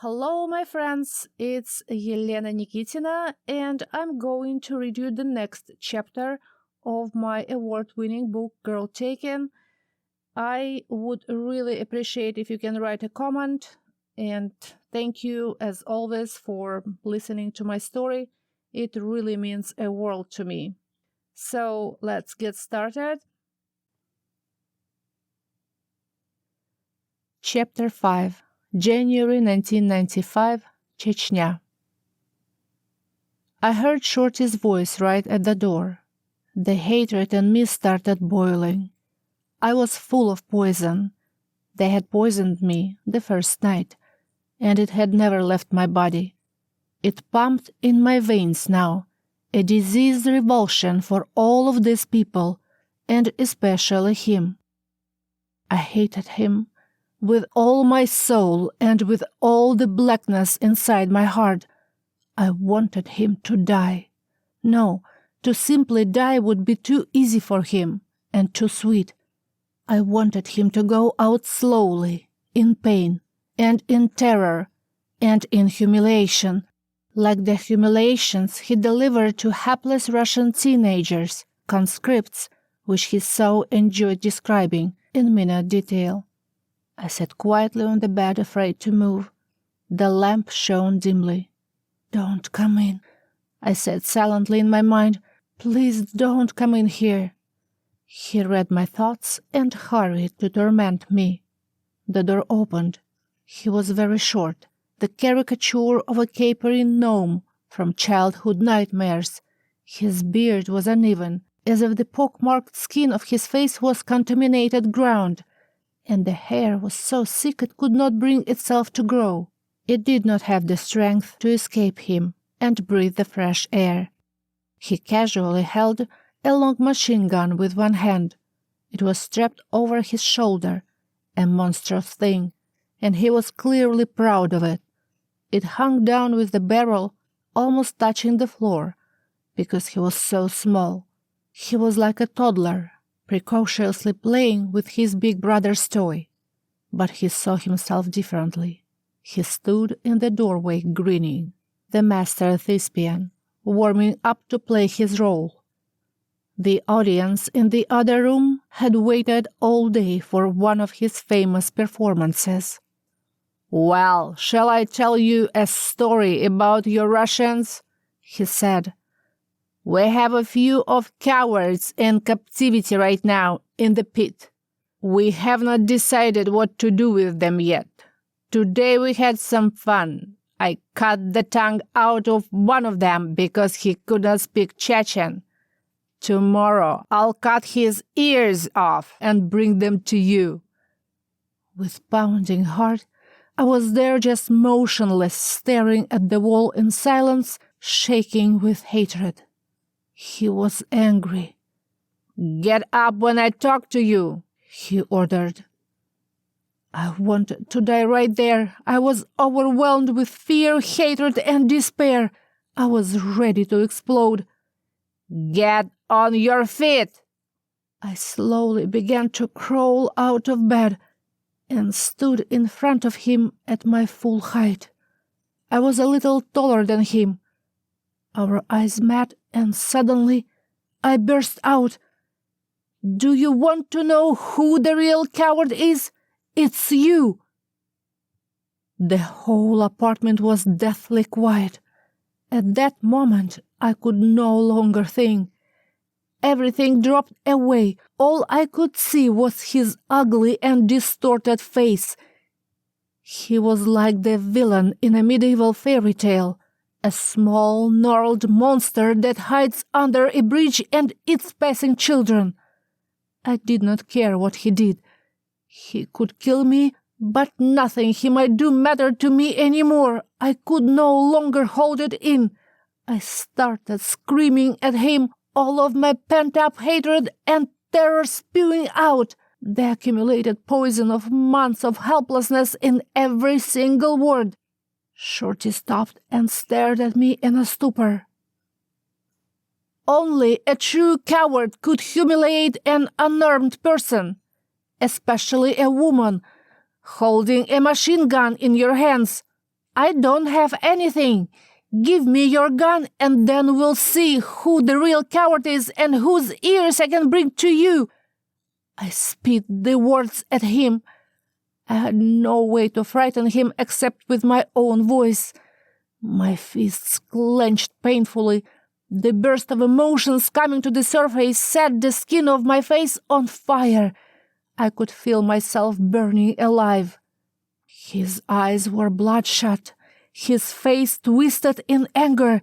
Hello, my friends, it's Elena Nikitina, and I'm going to read you the next chapter of my award-winning book, Girl Taken. I would really appreciate if you can write a comment, and thank you, as always, for listening to my story. It really means a world to me. So, let's get started. Chapter 5. January 1995, Chechnya. I heard Shorty's voice right at the door. The hatred in me started boiling. I was full of poison. They had poisoned me the first night, and it had never left my body. It pumped in my veins now, a diseased revulsion for all of these people, and especially him. I hated him with all my soul and with all the blackness inside my heart. I wanted him to die. No, to simply die would be too easy for him and too sweet. I wanted him to go out slowly, in pain and in terror and in humiliation, like the humiliations he delivered to hapless Russian teenagers, conscripts, which he so enjoyed describing in minute detail. I sat quietly on the bed, afraid to move. The lamp shone dimly. "Don't come in," I said silently in my mind. "Please don't come in here." He read my thoughts and hurried to torment me. The door opened. He was very short, the caricature of a capering gnome from childhood nightmares. His beard was uneven, as if the pock-marked skin of his face was contaminated ground, and the hair was so sick it could not bring itself to grow. It did not have the strength to escape him and breathe the fresh air. He casually held a long machine gun with one hand. It was strapped over his shoulder, a monstrous thing, and he was clearly proud of it. It hung down with the barrel almost touching the floor, because he was so small. He was like a toddler, precautiously playing with his big brother's toy. But he saw himself differently. He stood in the doorway grinning, the master thespian, warming up to play his role. The audience in the other room had waited all day for one of his famous performances. "Well, shall I tell you a story about your Russians?" he said. "We have a few of cowards in captivity right now in the pit. We have not decided what to do with them yet. Today we had some fun. I cut the tongue out of one of them because he could not speak Chechen. Tomorrow I'll cut his ears off and bring them to you." With pounding heart, I was there just motionless, staring at the wall in silence, shaking with hatred. He was angry. "Get up when I talk to you," he ordered. I wanted to die right there. I was overwhelmed with fear, hatred, and despair. I was ready to explode. "Get on your feet!" I slowly began to crawl out of bed and stood in front of him at my full height. I was a little taller than him. Our eyes met, and suddenly I burst out. "Do you want to know who the real coward is? It's you!" The whole apartment was deathly quiet. At that moment, I could no longer think. Everything dropped away. All I could see was his ugly and distorted face. He was like the villain in a medieval fairy tale, a small, gnarled monster that hides under a bridge and eats passing children. I did not care what he did. He could kill me, but nothing he might do mattered to me anymore. I could no longer hold it in. I started screaming at him, all of my pent-up hatred and terror spewing out, the accumulated poison of months of helplessness in every single word. Shorty stopped and stared at me in a stupor. "Only a true coward could humiliate an unarmed person, especially a woman, holding a machine gun in your hands. I don't have anything. Give me your gun and then we'll see who the real coward is and whose ears I can bring to you." I spit the words at him. I had no way to frighten him except with my own voice. My fists clenched painfully. The burst of emotions coming to the surface set the skin of my face on fire. I could feel myself burning alive. His eyes were bloodshot, his face twisted in anger.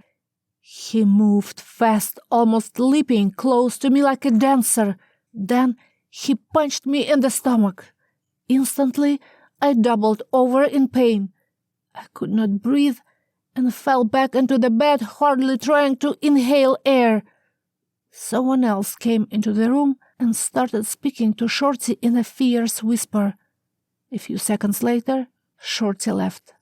He moved fast, almost leaping close to me like a dancer. Then he punched me in the stomach. Instantly, I doubled over in pain. I could not breathe and fell back into the bed, hardly trying to inhale air. Someone else came into the room and started speaking to Shorty in a fierce whisper. A few seconds later, Shorty left.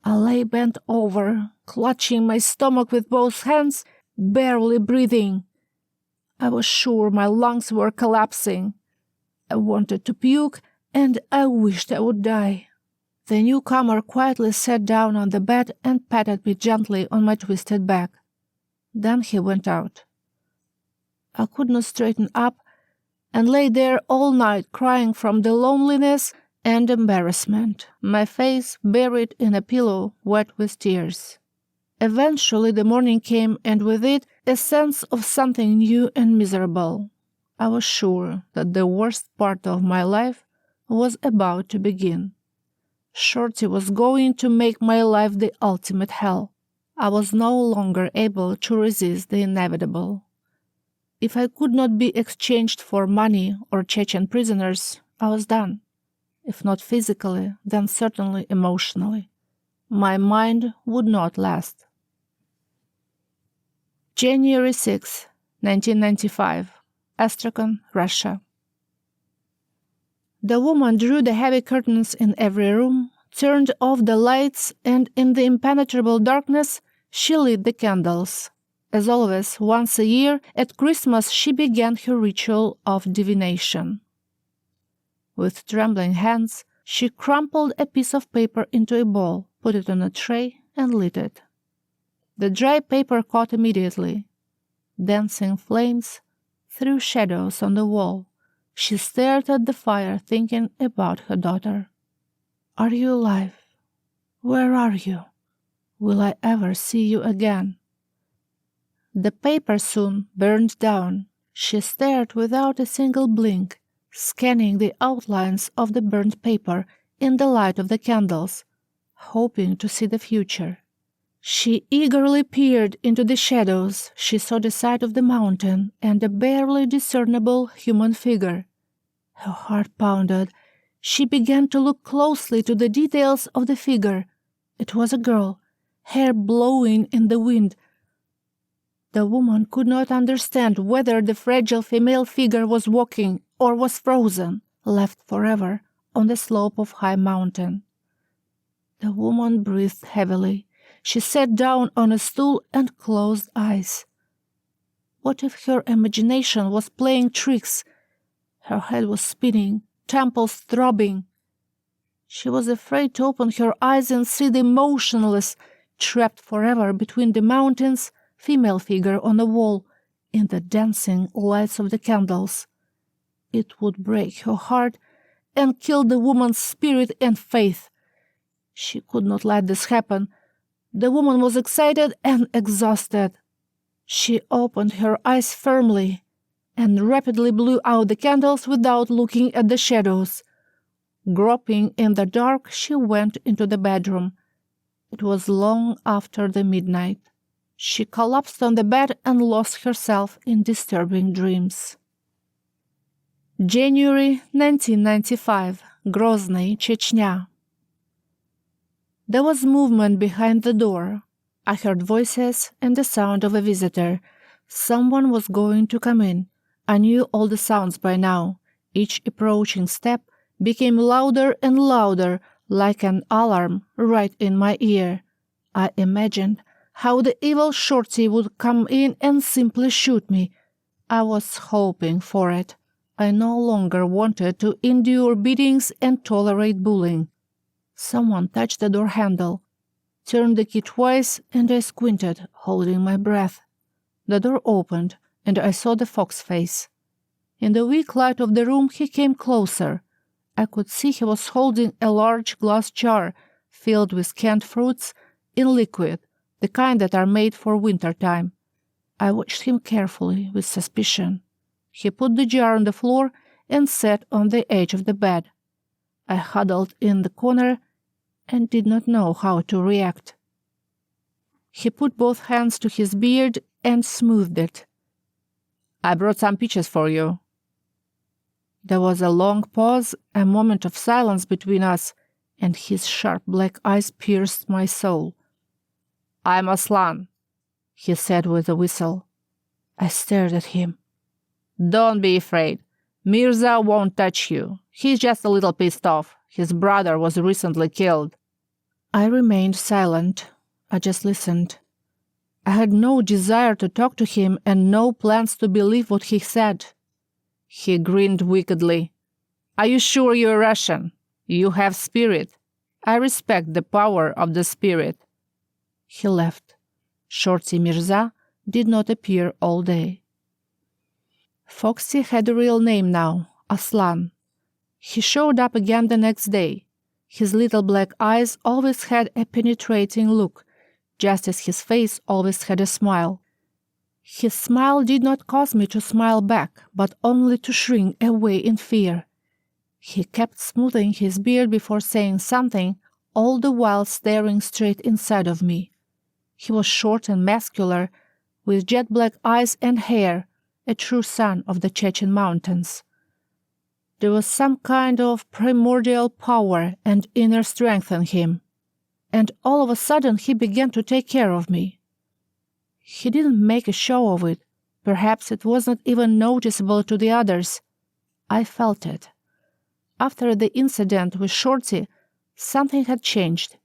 I lay bent over, clutching my stomach with both hands, barely breathing. I was sure my lungs were collapsing. I wanted to puke, and I wished I would die. The newcomer quietly sat down on the bed and patted me gently on my twisted back. Then he went out. I could not straighten up and lay there all night crying from the loneliness and embarrassment, my face buried in a pillow wet with tears. Eventually the morning came, and with it a sense of something new and miserable. I was sure that the worst part of my life was about to begin. Shorty was going to make my life the ultimate hell. I was no longer able to resist the inevitable. If I could not be exchanged for money or Chechen prisoners, I was done. If not physically, then certainly emotionally. My mind would not last. January 6, 1995, Astrakhan, Russia. The woman drew the heavy curtains in every room, turned off the lights, and in the impenetrable darkness, she lit the candles. As always, once a year, at Christmas, she began her ritual of divination. With trembling hands, she crumpled a piece of paper into a ball, put it on a tray, and lit it. The dry paper caught immediately. Dancing flames threw shadows on the wall. She stared at the fire, thinking about her daughter. "Are you alive? Where are you? Will I ever see you again?" The paper soon burned down. She stared without a single blink, scanning the outlines of the burnt paper in the light of the candles, hoping to see the future. She eagerly peered into the shadows. She saw the side of the mountain and a barely discernible human figure. Her heart pounded. She began to look closely to the details of the figure. It was a girl, hair blowing in the wind. The woman could not understand whether the fragile female figure was walking or was frozen, left forever on the slope of high mountain. The woman breathed heavily. She sat down on a stool and closed eyes. What if her imagination was playing tricks? Her head was spinning, temples throbbing. She was afraid to open her eyes and see the motionless, trapped forever between the mountains, female figure on the wall, in the dancing lights of the candles. It would break her heart and kill the woman's spirit and faith. She could not let this happen. The woman was excited and exhausted. She opened her eyes firmly and rapidly blew out the candles without looking at the shadows. Groping in the dark, she went into the bedroom. It was long after the midnight. She collapsed on the bed and lost herself in disturbing dreams. January 1995, Grozny, Chechnya. There was movement behind the door. I heard voices and the sound of a visitor. Someone was going to come in. I knew all the sounds by now. Each approaching step became louder and louder, like an alarm right in my ear. I imagined how the evil Shorty would come in and simply shoot me. I was hoping for it. I no longer wanted to endure beatings and tolerate bullying. Someone touched the door handle. turned the key twice, and I squinted, holding my breath. The door opened, and I saw the fox face. In the weak light of the room, he came closer. I could see he was holding a large glass jar filled with canned fruits in liquid, the kind that are made for winter time. I watched him carefully, with suspicion. He put the jar on the floor and sat on the edge of the bed. I huddled in the corner and did not know how to react. He put both hands to his beard and smoothed it. "I brought some peaches for you." There was a long pause, a moment of silence between us, and his sharp black eyes pierced my soul. "I'm Aslan," he said with a whistle. I stared at him. "Don't be afraid. Mirza won't touch you. He's just a little pissed off. His brother was recently killed." I remained silent. I just listened. I had no desire to talk to him and no plans to believe what he said. He grinned wickedly. "Are you sure you're Russian? You have spirit. I respect the power of the spirit." He left. Shorty Mirza did not appear all day. Foxy had a real name now, Aslan. He showed up again the next day. His little black eyes always had a penetrating look, just as his face always had a smile. His smile did not cause me to smile back, but only to shrink away in fear. He kept smoothing his beard before saying something, all the while staring straight inside of me. He was short and muscular, with jet black eyes and hair, a true son of the Chechen mountains. There was some kind of primordial power and inner strength in him, and all of a sudden he began to take care of me. He didn't make a show of it. Perhaps it wasn't even noticeable to the others. I felt it. After the incident with Shorty, something had changed.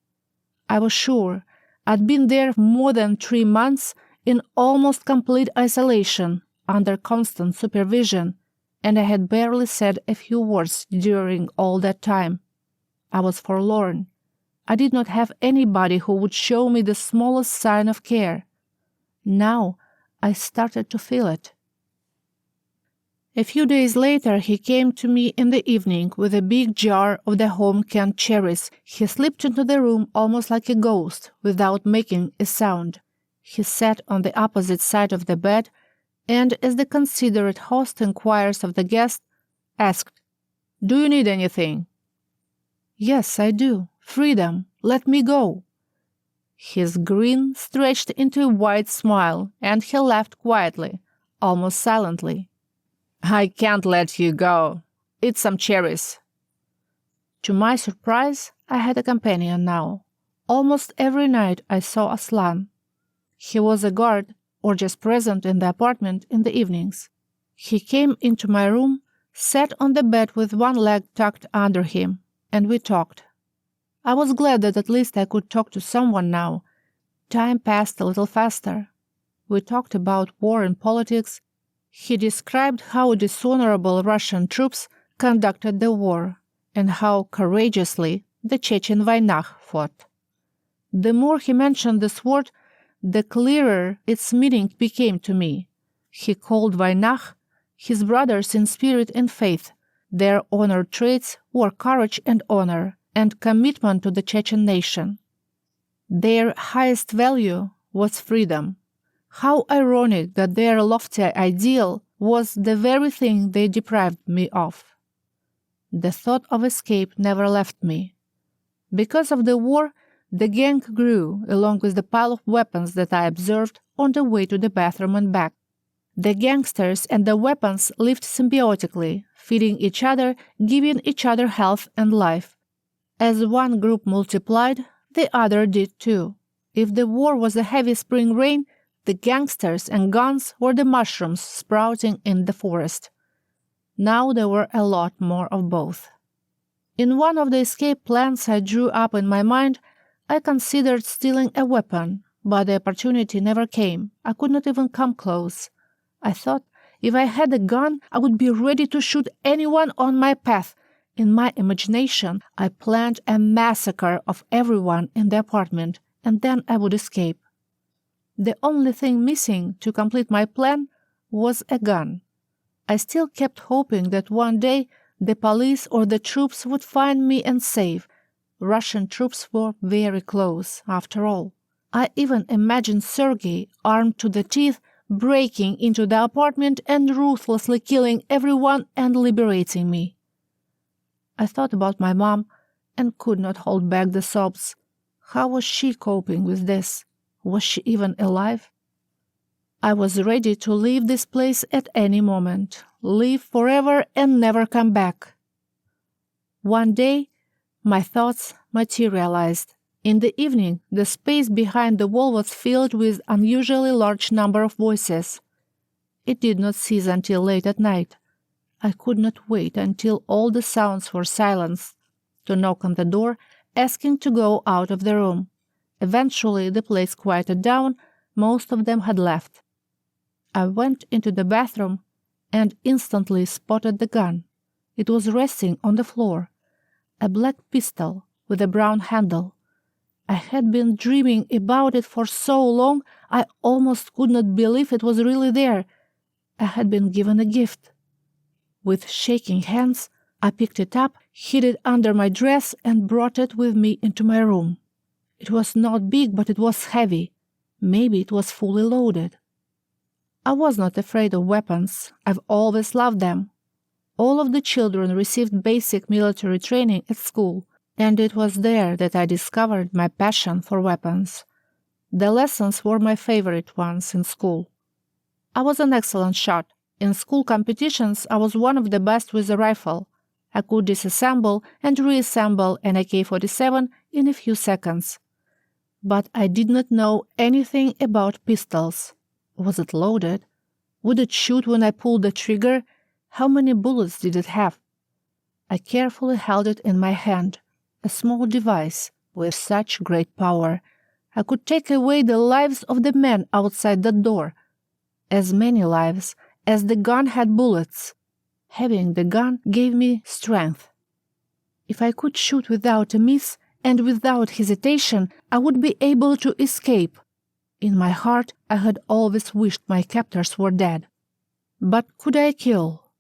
I was sure. I'd been there more than 3 months in almost complete isolation, under constant supervision, and I had barely said a few words during all that time. I was forlorn. I did not have anybody who would show me the smallest sign of care. Now I started to feel it. A few days later, he came to me in the evening with a big jar of the home-canned cherries. He slipped into the room almost like a ghost, without making a sound. He sat on the opposite side of the bed, and as the considerate host inquires of the guest, asked, "Do you need anything?" "Yes, I do. Freedom. Let me go." His grin stretched into a wide smile, and he laughed quietly, almost silently. "I can't let you go. Eat some cherries." To my surprise, I had a companion now. Almost every night I saw Aslan. He was a guard, or just present in the apartment in the evenings. He came into my room, sat on the bed with one leg tucked under him, and we talked. I was glad that at least I could talk to someone now. Time passed a little faster. We talked about war and politics. He described how dishonorable Russian troops conducted the war, and how courageously the Chechen Vainach fought. The more he mentioned this word, the clearer its meaning became to me. He called Vainach his brothers in spirit and faith. Their honored traits were courage and honor, and commitment to the Chechen nation. Their highest value was freedom. How ironic that their lofty ideal was the very thing they deprived me of. The thought of escape never left me. Because of the war, the gang grew, along with the pile of weapons that I observed on the way to the bathroom and back. The gangsters and the weapons lived symbiotically, feeding each other, giving each other health and life. As one group multiplied, the other did too. If the war was a heavy spring rain, the gangsters and guns were the mushrooms sprouting in the forest. Now there were a lot more of both. In one of the escape plans I drew up in my mind, I considered stealing a weapon, but the opportunity never came. I could not even come close. I thought if I had a gun, I would be ready to shoot anyone on my path. In my imagination, I planned a massacre of everyone in the apartment, and then I would escape. The only thing missing to complete my plan was a gun. I still kept hoping that one day the police or the troops would find me and save. Russian troops were very close, after all. I even imagined Sergei, armed to the teeth, breaking into the apartment and ruthlessly killing everyone and liberating me. I thought about my mom and could not hold back the sobs. How was she coping with this? Was she even alive? I was ready to leave this place at any moment, leave forever and never come back. One day, my thoughts materialized. In the evening, the space behind the wall was filled with an unusually large number of voices. It did not cease until late at night. I could not wait until all the sounds were silenced to knock on the door, asking to go out of the room. Eventually, the place quieted down. Most of them had left. I went into the bathroom and instantly spotted the gun. It was resting on the floor, a black pistol with a brown handle. I had been dreaming about it for so long, I almost could not believe it was really there. I had been given a gift. With shaking hands, I picked it up, hid it under my dress, and brought it with me into my room. It was not big, but it was heavy. Maybe it was fully loaded. I was not afraid of weapons. I've always loved them. All of the children received basic military training at school, and it was there that I discovered my passion for weapons. The lessons were my favorite ones in school. I was an excellent shot. In school competitions, I was one of the best with a rifle. I could disassemble and reassemble an AK-47 in a few seconds. But I did not know anything about pistols. Was it loaded? Would it shoot when I pulled the trigger? How many bullets did it have? I carefully held it in my hand, a small device with such great power. I could take away the lives of the men outside the door. As many lives as the gun had bullets. Having the gun gave me strength. If I could shoot without a miss and without hesitation, I would be able to escape. In my heart, I had always wished my captors were dead. But could I kill?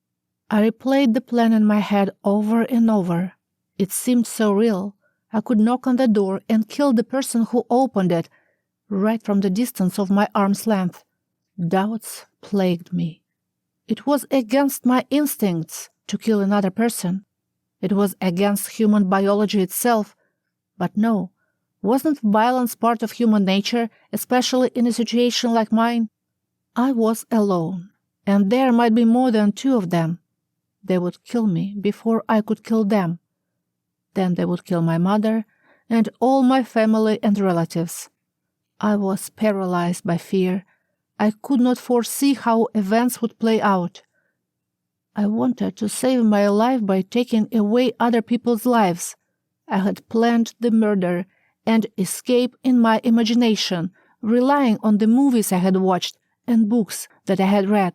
I replayed the plan in my head over and over. It seemed so real. I could knock on the door and kill the person who opened it, right from the distance of my arm's length. Doubts plagued me. It was against my instincts to kill another person. It was against human biology itself. But no, wasn't violence part of human nature, especially in a situation like mine? I was alone, and there might be more than two of them. They would kill me before I could kill them. Then they would kill my mother and all my family and relatives. I was paralyzed by fear. I could not foresee how events would play out. I wanted to save my life by taking away other people's lives. I had planned the murder and escape in my imagination, relying on the movies I had watched and books that I had read.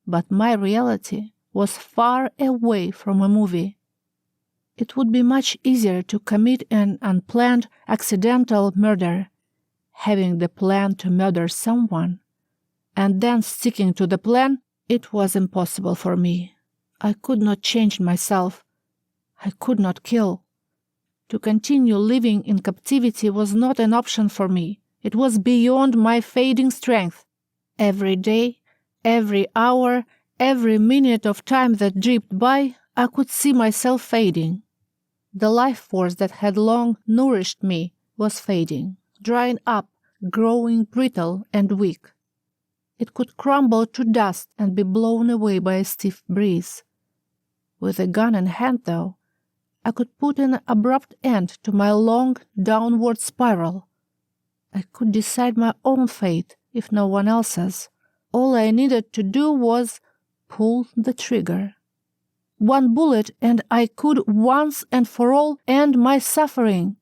But my reality was far away from a movie. It would be much easier to commit an unplanned, accidental murder, having the plan to murder someone, and then sticking to the plan. It was impossible for me. I could not change myself. I could not kill. To continue living in captivity was not an option for me. It was beyond my fading strength. Every day, every hour, every minute of time that dripped by, I could see myself fading. The life force that had long nourished me was fading, drying up, growing brittle and weak. It could crumble to dust and be blown away by a stiff breeze. With a gun in hand, though, I could put an abrupt end to my long downward spiral. I could decide my own fate, if no one else's. All I needed to do was pull the trigger. One bullet, and I could once and for all end my suffering.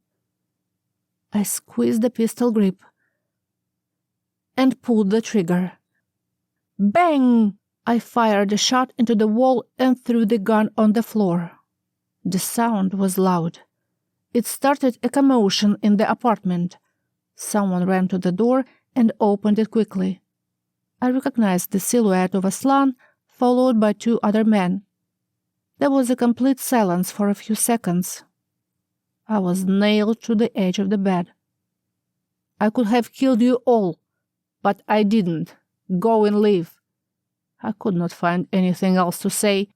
I squeezed the pistol grip and pulled the trigger. Bang! I fired a shot into the wall and threw the gun on the floor. The sound was loud. It started a commotion in the apartment. Someone ran to the door and opened it quickly. I recognized the silhouette of Aslan, followed by 2 other men. There was a complete silence for a few seconds. I was nailed to the edge of the bed. "I could have killed you all, but I didn't. Go and leave." I could not find anything else to say.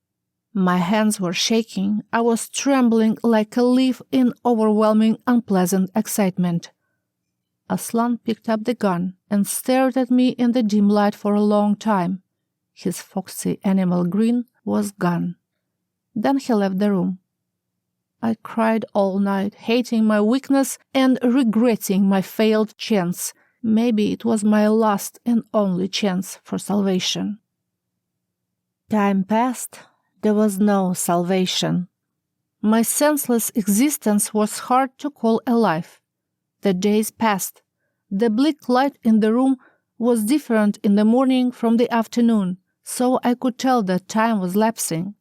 My hands were shaking. I was trembling like a leaf in overwhelming, unpleasant excitement. Aslan picked up the gun and stared at me in the dim light for a long time. His foxy animal grin was gone. Then he left the room. I cried all night, hating my weakness and regretting my failed chance. Maybe it was my last and only chance for salvation. Time passed. There was no salvation. My senseless existence was hard to call alive. The days passed. The bleak light in the room was different in the morning from the afternoon, so I could tell that time was lapsing.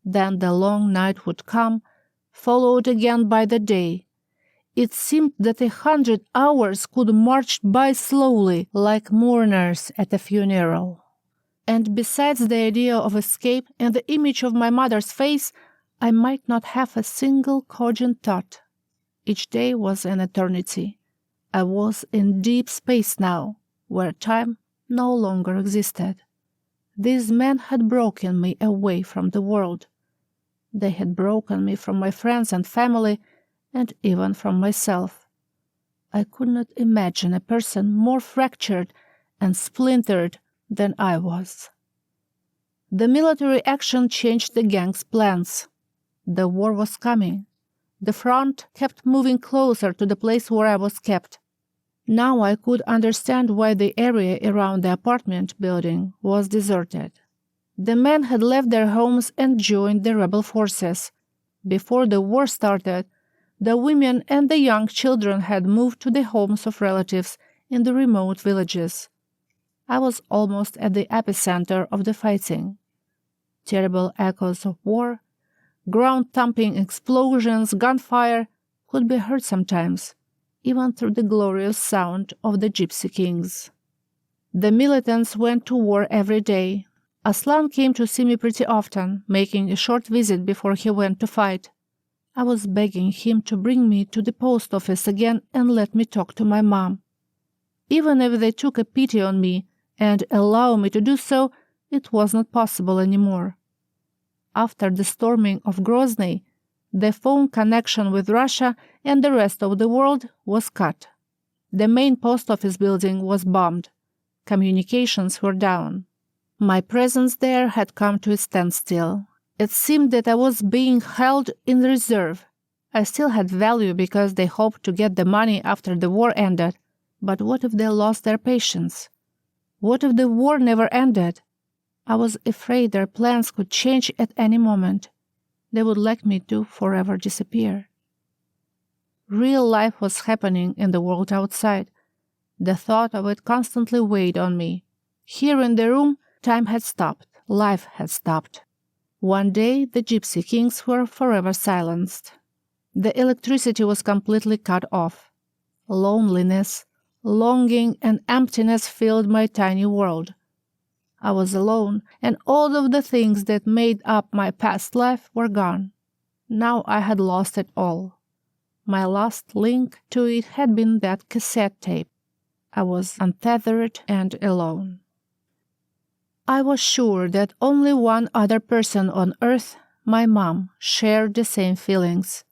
Then the long night would come, followed again by the day. It seemed that 100 hours could march by slowly, like mourners at a funeral. And besides the idea of escape and the image of my mother's face, I might not have a single cogent thought. Each day was an eternity. I was in deep space now, where time no longer existed. These men had broken me away from the world. They had broken me from my friends and family, and even from myself. I could not imagine a person more fractured and splintered than I was. The military action changed the gang's plans. The war was coming. The front kept moving closer to the place where I was kept. Now I could understand why the area around the apartment building was deserted. The men had left their homes and joined the rebel forces. Before the war started, the women and the young children had moved to the homes of relatives in the remote villages. I was almost at the epicenter of the fighting. Terrible echoes of war, ground-thumping explosions, gunfire could be heard sometimes, even through the glorious sound of the Gypsy Kings. The militants went to war every day. Aslan came to see me pretty often, making a short visit before he went to fight. I was begging him to bring me to the post office again and let me talk to my mom. Even if they took a pity on me and allow me to do so, it was not possible anymore. After the storming of Grozny, the phone connection with Russia and the rest of the world was cut. The main post office building was bombed. Communications were down. My presence there had come to a standstill. It seemed that I was being held in reserve. I still had value because they hoped to get the money after the war ended. But what if they lost their patience? What if the war never ended? I was afraid their plans could change at any moment. They would like me to forever disappear. Real life was happening in the world outside. The thought of it constantly weighed on me. Here in the room, time had stopped. Life had stopped. One day, the Gypsy Kings were forever silenced. The electricity was completely cut off. Loneliness, longing, and emptiness filled my tiny world. I was alone, and all of the things that made up my past life were gone. Now I had lost it all. My last link to it had been that cassette tape. I was untethered and alone. I was sure that only one other person on earth, my mom, shared the same feelings.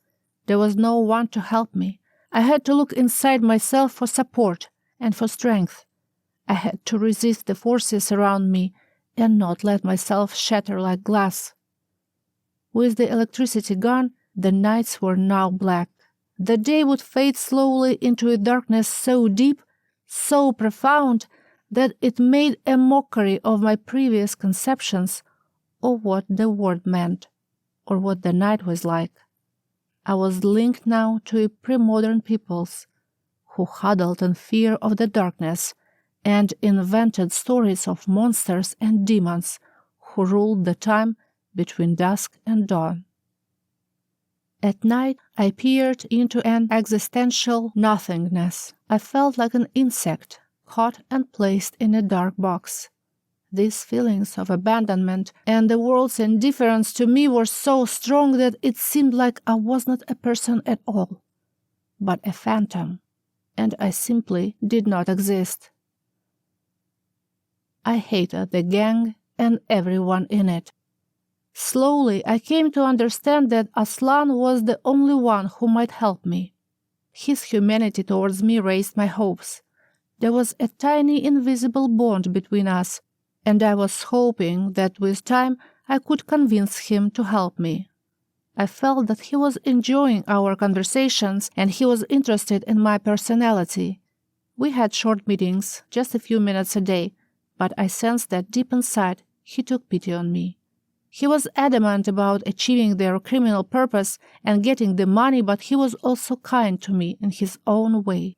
There was no one to help me. I had to look inside myself for support and for strength. I had to resist the forces around me and not let myself shatter like glass. With the electricity gone, the nights were now black. The day would fade slowly into a darkness so deep, so profound, that it made a mockery of my previous conceptions of what the word meant, or what the night was like. I was linked now to a pre-modern peoples who huddled in fear of the darkness and invented stories of monsters and demons who ruled the time between dusk and dawn. At night, I peered into an existential nothingness. I felt like an insect, caught and placed in a dark box. These feelings of abandonment and the world's indifference to me were so strong that it seemed like I was not a person at all, but a phantom, and I simply did not exist. I hated the gang and everyone in it. Slowly, I came to understand that Aslan was the only one who might help me. His humanity towards me raised my hopes. There was a tiny invisible bond between us, and I was hoping that with time I could convince him to help me. I felt that he was enjoying our conversations and he was interested in my personality. We had short meetings, just a few minutes a day, but I sensed that deep inside he took pity on me. He was adamant about achieving their criminal purpose and getting the money, but he was also kind to me in his own way.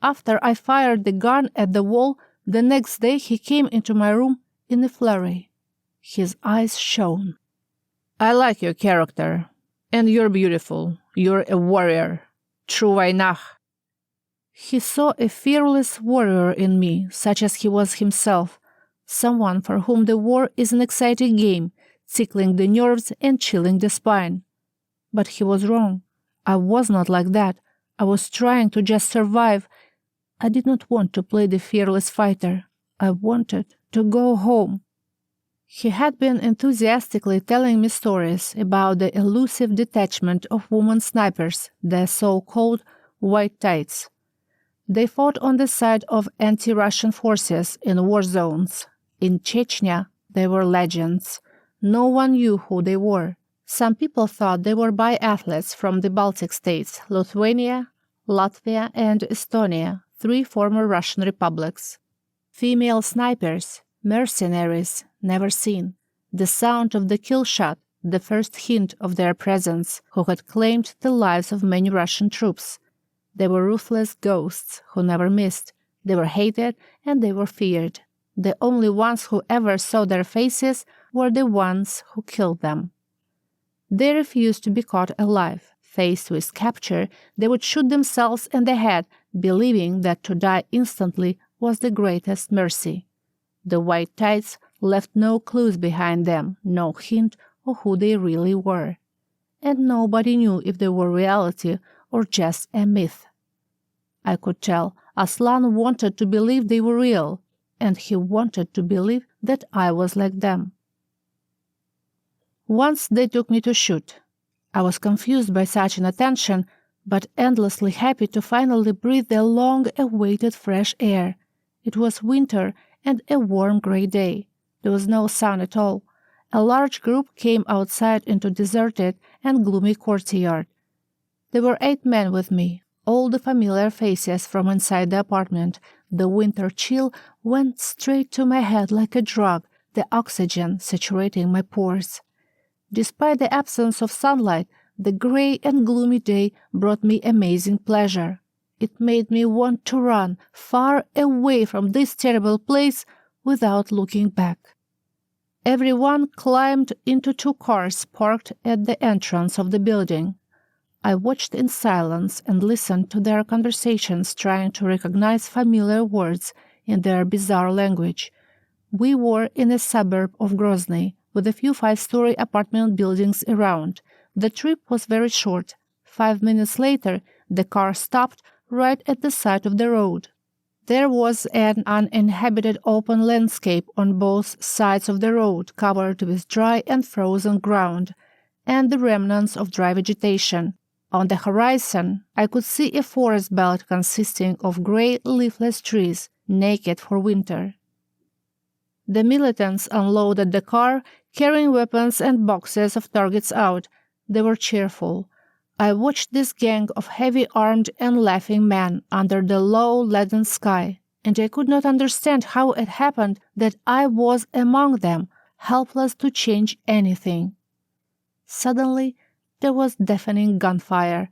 After I fired the gun at the wall, the next day he came into my room in a flurry. His eyes shone. "I like your character. And you're beautiful. You're a warrior. True Vainach." He saw a fearless warrior in me, such as he was himself, someone for whom the war is an exciting game, tickling the nerves and chilling the spine. But he was wrong. I was not like that. I was trying to just survive. I did not want to play the fearless fighter. I wanted to go home. He had been enthusiastically telling me stories about the elusive detachment of women snipers, the so-called white tights. They fought on the side of anti-Russian forces in war zones. In Chechnya, they were legends. No one knew who they were. Some people thought they were biathletes from the Baltic states, Lithuania, Latvia, and Estonia, 3 former Russian republics. Female snipers, mercenaries, never seen. The sound of the kill shot, the first hint of their presence, who had claimed the lives of many Russian troops. They were ruthless ghosts who never missed. They were hated and they were feared. The only ones who ever saw their faces were the ones who killed them. They refused to be caught alive. Faced with capture, they would shoot themselves in the head, believing that to die instantly was the greatest mercy. The white tights left no clues behind them, no hint of who they really were. And nobody knew if they were reality or just a myth. I could tell Aslan wanted to believe they were real, and he wanted to believe that I was like them. Once they took me to shoot. I was confused by such an attention, but endlessly happy to finally breathe the long-awaited fresh air. It was winter and a warm gray day. There was no sun at all. A large group came outside into deserted and gloomy courtyard. There were 8 men with me, all the familiar faces from inside the apartment. The winter chill went straight to my head like a drug, the oxygen saturating my pores. Despite the absence of sunlight, the gray and gloomy day brought me amazing pleasure. It made me want to run far away from this terrible place without looking back. Everyone climbed into 2 cars parked at the entrance of the building. I watched in silence and listened to their conversations, trying to recognize familiar words in their bizarre language. We were in a suburb of Grozny, with a few 5-story apartment buildings around. The trip was very short. 5 minutes later, the car stopped right at the side of the road. There was an uninhabited open landscape on both sides of the road, covered with dry and frozen ground, and the remnants of dry vegetation. On the horizon, I could see a forest belt consisting of gray, leafless trees, naked for winter. The militants unloaded the car, carrying weapons and boxes of targets out. They were cheerful. I watched this gang of heavy-armed and laughing men under the low leaden sky, and I could not understand how it happened that I was among them, helpless to change anything. Suddenly, there was deafening gunfire.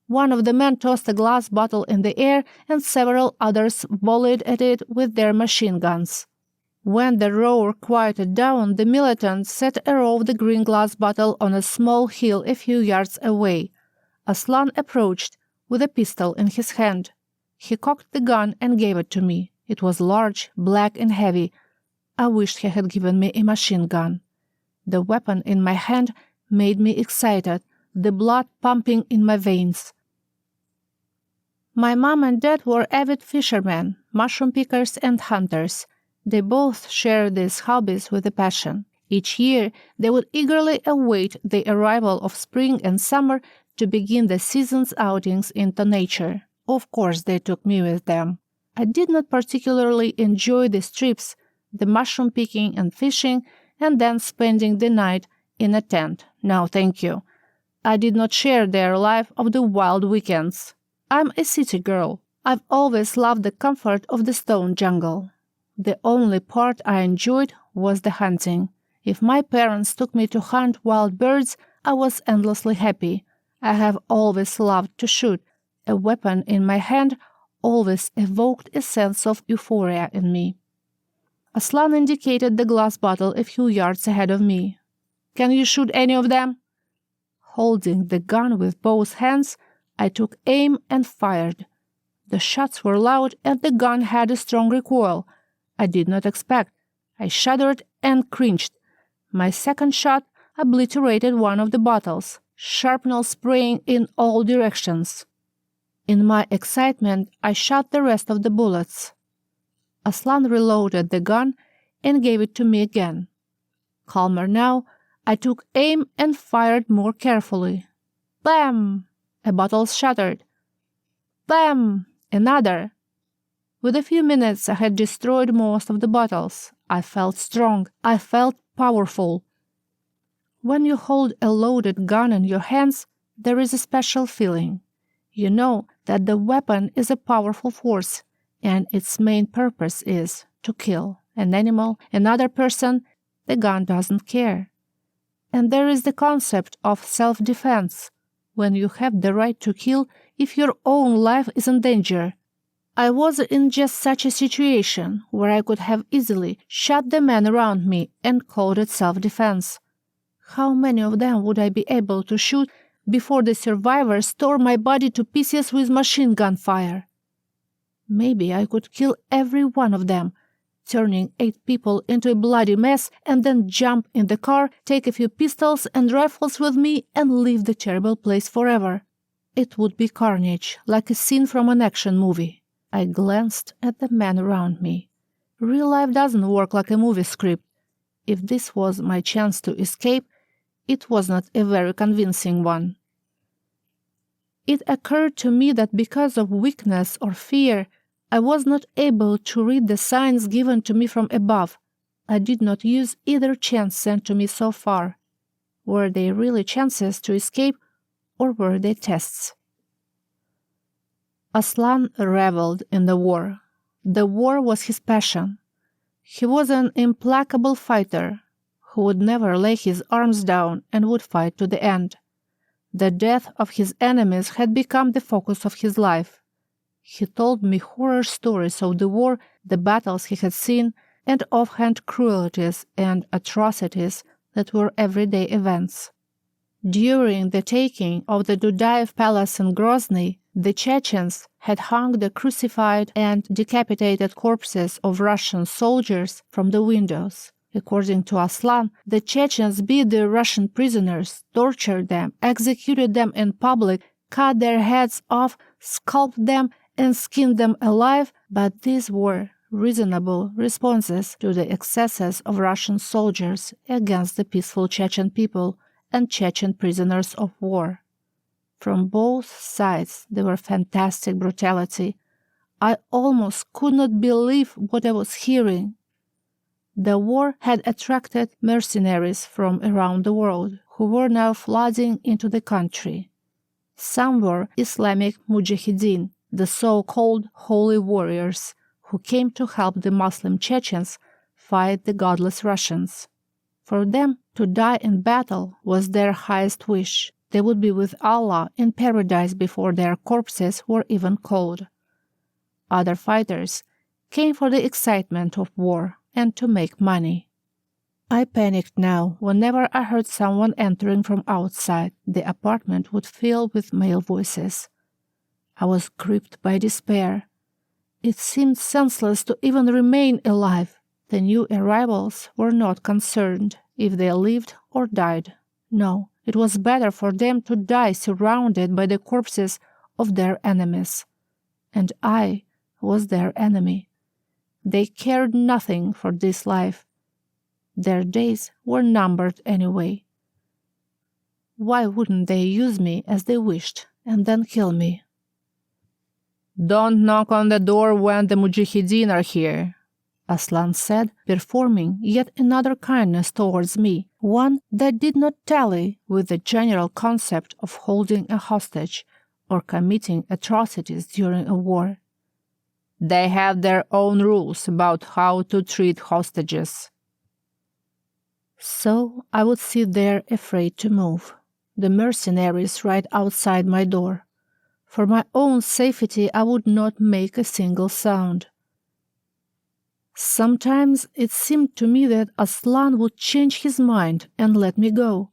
One of the men tossed a glass bottle in the air, and several others volleyed at it with their machine guns. When the roar quieted down, the militants set a row of the green glass bottle on a small hill a few yards away. Aslan approached, with a pistol in his hand. He cocked the gun and gave it to me. It was large, black and heavy. I wished he had given me a machine gun. The weapon in my hand made me excited, the blood pumping in my veins. My mom and dad were avid fishermen, mushroom pickers and hunters. They both shared these hobbies with a passion. Each year, they would eagerly await the arrival of spring and summer to begin the season's outings into nature. Of course, they took me with them. I did not particularly enjoy these trips, the mushroom picking and fishing, and then spending the night in a tent. No, thank you. I did not share their life of the wild weekends. I'm a city girl. I've always loved the comfort of the stone jungle. The only part I enjoyed was the hunting. If my parents took me to hunt wild birds, I was endlessly happy. I have always loved to shoot. A weapon in my hand always evoked a sense of euphoria in me. Aslan indicated the glass bottle a few yards ahead of me. "Can you shoot any of them?" Holding the gun with both hands, I took aim and fired. The shots were loud and the gun had a strong recoil. I did not expect. I shuddered and cringed. My second shot obliterated one of the bottles, shrapnel spraying in all directions. In my excitement, I shot the rest of the bullets. Aslan reloaded the gun and gave it to me again. Calmer now, I took aim and fired more carefully. Bam! A bottle shattered. Bam! Another. With a few minutes, I had destroyed most of the bottles. I felt strong. I felt powerful. When you hold a loaded gun in your hands, there is a special feeling. You know that the weapon is a powerful force, and its main purpose is to kill an animal, another person. The gun doesn't care. And there is the concept of self-defense, when you have the right to kill if your own life is in danger. I was in just such a situation where I could have easily shot the men around me and called it self-defense. How many of them would I be able to shoot before the survivors tore my body to pieces with machine gun fire? Maybe I could kill every one of them, turning 8 people into a bloody mess, and then jump in the car, take a few pistols and rifles with me, and leave the terrible place forever. It would be carnage, like a scene from an action movie. I glanced at the men around me. Real life doesn't work like a movie script. If this was my chance to escape, it was not a very convincing one. It occurred to me that because of weakness or fear, I was not able to read the signs given to me from above. I did not use either chance sent to me so far. Were they really chances to escape, or were they tests? Aslan reveled in the war. The war was his passion. He was an implacable fighter who would never lay his arms down and would fight to the end. The death of his enemies had become the focus of his life. He told me horror stories of the war, the battles he had seen, and offhand cruelties and atrocities that were everyday events. During the taking of the Dudaev Palace in Grozny, the Chechens had hung the crucified and decapitated corpses of Russian soldiers from the windows. According to Aslan, the Chechens beat the Russian prisoners, tortured them, executed them in public, cut their heads off, scalped them, and skinned them alive, but these were reasonable responses to the excesses of Russian soldiers against the peaceful Chechen people and Chechen prisoners of war. From both sides there were fantastic brutality. I almost could not believe what I was hearing. The war had attracted mercenaries from around the world who were now flooding into the country. Some were Islamic mujahideen, the so-called holy warriors, who came to help the Muslim Chechens fight the godless Russians. For them, to die in battle was their highest wish. They would be with Allah in paradise before their corpses were even cold. Other fighters came for the excitement of war. and to make money. I panicked now. Whenever I heard someone entering from outside, the apartment would fill with male voices. I was gripped by despair. It seemed senseless to even remain alive. The new arrivals were not concerned if they lived or died. No, it was better for them to die surrounded by the corpses of their enemies. And I was their enemy. They cared nothing for this life. Their days were numbered anyway. Why wouldn't they use me as they wished and then kill me? "Don't knock on the door when the mujahideen are here," Aslan said, performing yet another kindness towards me, one that did not tally with the general concept of holding a hostage or committing atrocities during a war. "They have their own rules about how to treat hostages." So I would sit there afraid to move, the mercenaries right outside my door. For my own safety, I would not make a single sound. Sometimes it seemed to me that Aslan would change his mind and let me go,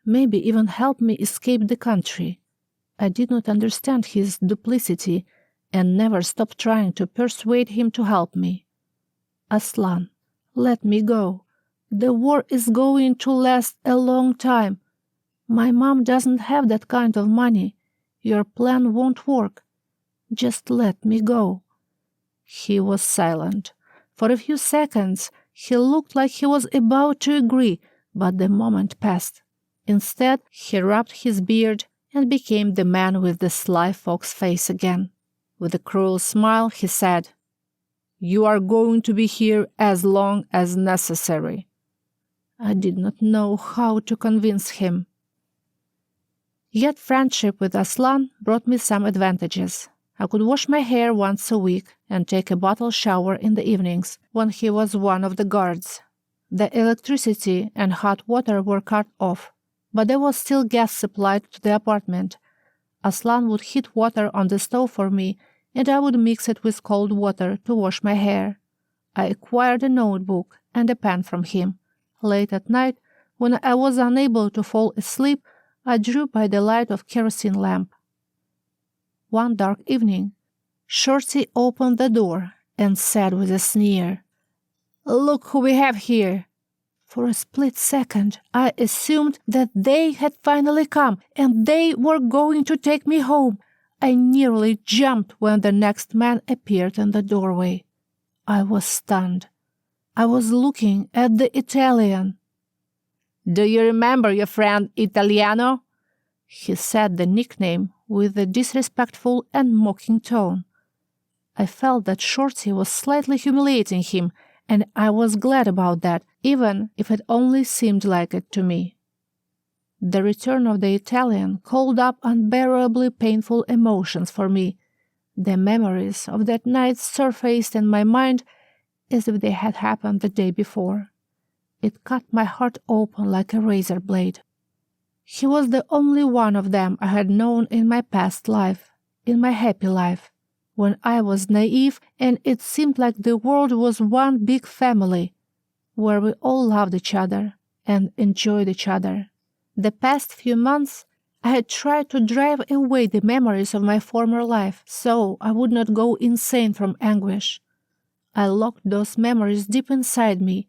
maybe even help me escape the country. I did not understand his duplicity and never stopped trying to persuade him to help me. "Aslan, let me go. The war is going to last a long time. My mom doesn't have that kind of money. Your plan won't work. Just let me go." He was silent. For a few seconds, he looked like he was about to agree, but the moment passed. Instead, he rubbed his beard and became the man with the sly fox face again. With a cruel smile, he said, "You are going to be here as long as necessary." I did not know how to convince him. Yet friendship with Aslan brought me some advantages. I could wash my hair once a week and take a bottle shower in the evenings when he was one of the guards. The electricity and hot water were cut off, but there was still gas supplied to the apartment. Aslan would heat water on the stove for me, and I would mix it with cold water to wash my hair. I acquired a notebook and a pen from him. Late at night, when I was unable to fall asleep, I drew by the light of kerosene lamp. One dark evening, Shorty opened the door and said with a sneer, "Look who we have here." For a split second, I assumed that they had finally come and they were going to take me home. I nearly jumped when the next man appeared in the doorway. I was stunned. I was looking at the Italian. "Do you remember your friend Italiano?" He said the nickname with a disrespectful and mocking tone. I felt that Shorty was slightly humiliating him, and I was glad about that, even if it only seemed like it to me. The return of the Italian called up unbearably painful emotions for me. The memories of that night surfaced in my mind as if they had happened the day before. It cut my heart open like a razor blade. He was the only one of them I had known in my past life, in my happy life, when I was naive and it seemed like the world was one big family, where we all loved each other and enjoyed each other. The past few months, I had tried to drive away the memories of my former life so I would not go insane from anguish. I locked those memories deep inside me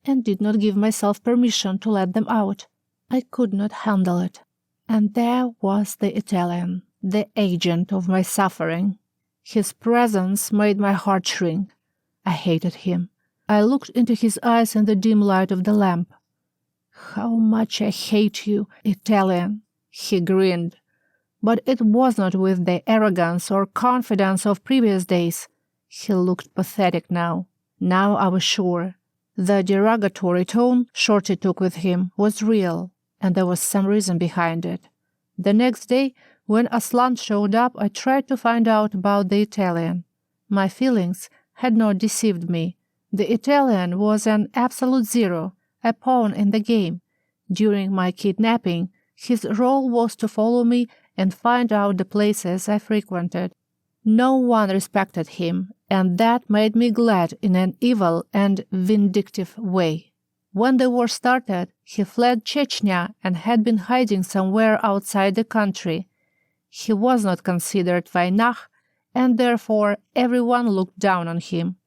and did not give myself permission to let them out. I could not handle it. And there was the Italian, the agent of my suffering. His presence made my heart shrink. I hated him. I looked into his eyes in the dim light of the lamp. "How much I hate you, Italian," he grinned. But it was not with the arrogance or confidence of previous days. He looked pathetic now. Now I was sure. The derogatory tone Shorty took with him was real, and there was some reason behind it. The next day, when Aslan showed up, I tried to find out about the Italian. My feelings had not deceived me. The Italian was an absolute zero, a pawn in the game. During my kidnapping, his role was to follow me and find out the places I frequented. No one respected him, and that made me glad in an evil and vindictive way. When the war started, he fled Chechnya and had been hiding somewhere outside the country. He was not considered vainach, and therefore everyone looked down on him.